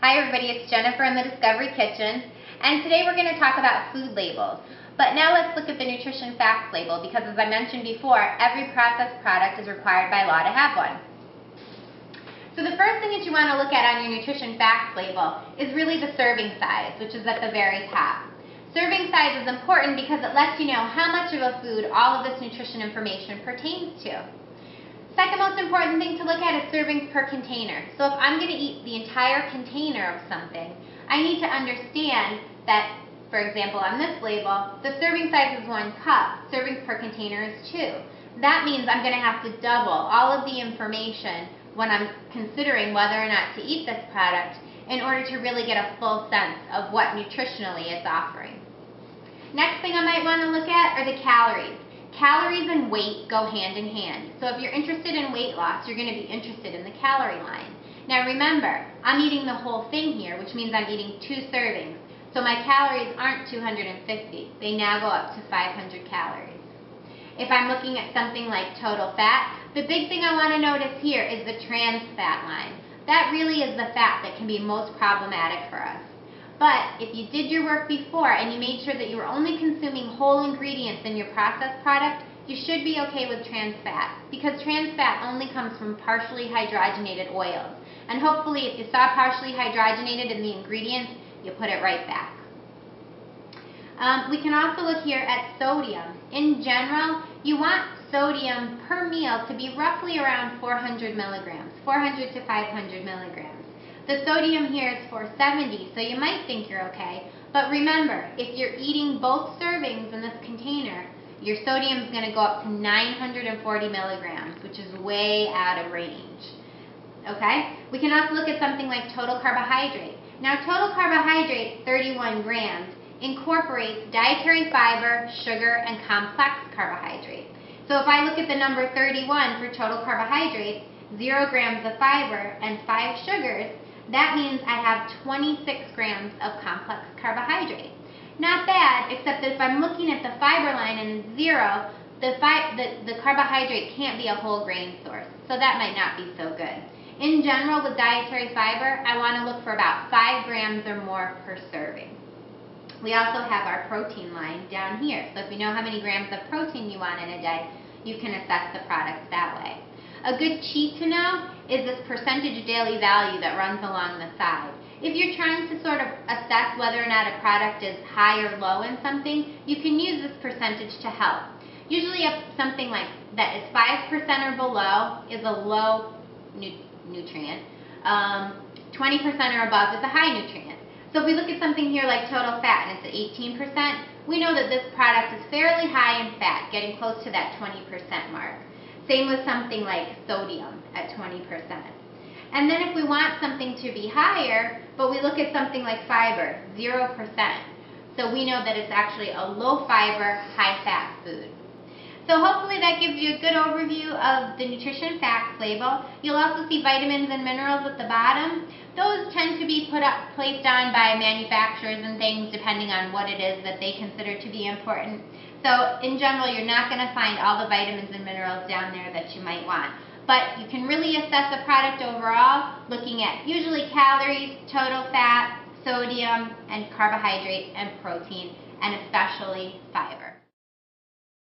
Hi everybody, it's Jennifer in the Discovery Kitchen, and today we're going to talk about food labels. But now let's look at the nutrition facts label, because as I mentioned before, every processed product is required by law to have one. So the first thing that you want to look at on your nutrition facts label is really the serving size, which is at the very top. Serving size is important because it lets you know how much of a food all of this nutrition information pertains to. Second most important thing to look at is servings per container. So if I'm going to eat the entire container of something, I need to understand that, for example, on this label, the serving size is 1 cup, servings per container is 2. That means I'm going to have to double all of the information when I'm considering whether or not to eat this product in order to really get a full sense of what nutritionally it's offering. Next thing I might want to look at are the calories. Calories and weight go hand in hand. So if you're interested in weight loss, you're going to be interested in the calorie line. Now remember, I'm eating the whole thing here, which means I'm eating 2 servings. So my calories aren't 250. They now go up to 500 calories. If I'm looking at something like total fat, the big thing I want to notice here is the trans fat line. That really is the fat that can be most problematic for us. But if you did your work before and you made sure that you were only consuming whole ingredients in your processed product, you should be okay with trans fat, because trans fat only comes from partially hydrogenated oils. And hopefully if you saw partially hydrogenated in the ingredients, you put it right back. We can also look here at sodium. In general, you want sodium per meal to be roughly around 400 milligrams, 400 to 500 milligrams. The sodium here is 470, so you might think you're okay. But remember, if you're eating both servings in this container, your sodium is going to go up to 940 milligrams, which is way out of range. Okay? We can also look at something like total carbohydrate. Now, total carbohydrate, 31 grams, incorporates dietary fiber, sugar, and complex carbohydrate. So if I look at the number 31 for total carbohydrates, 0 grams of fiber, and 5 sugars, that means I have 26 grams of complex carbohydrate. Not bad, except that if I'm looking at the fiber line and it's 0, the carbohydrate can't be a whole grain source, so that might not be so good. In general, with dietary fiber, I want to look for about 5 grams or more per serving. We also have our protein line down here, so if you know how many grams of protein you want in a day, you can assess the product that way. A good cheat to know is this percentage daily value that runs along the side. If you're trying to sort of assess whether or not a product is high or low in something, you can use this percentage to help. Usually something like that is 5% or below is a low nutrient. 20% or above is a high nutrient. So if we look at something here like total fat and it's at 18%, we know that this product is fairly high in fat, getting close to that 20% mark. Same with something like sodium at 20%. And then if we want something to be higher, but we look at something like fiber, 0%. So we know that it's actually a low fiber, high fat food. So hopefully that gives you a good overview of the nutrition facts label. You'll also see vitamins and minerals at the bottom. Those tend to be placed on by manufacturers and things depending on what it is that they consider to be important. So in general, you're not going to find all the vitamins and minerals down there that you might want. But you can really assess a product overall looking at usually calories, total fat, sodium, and carbohydrate and protein, and especially fiber.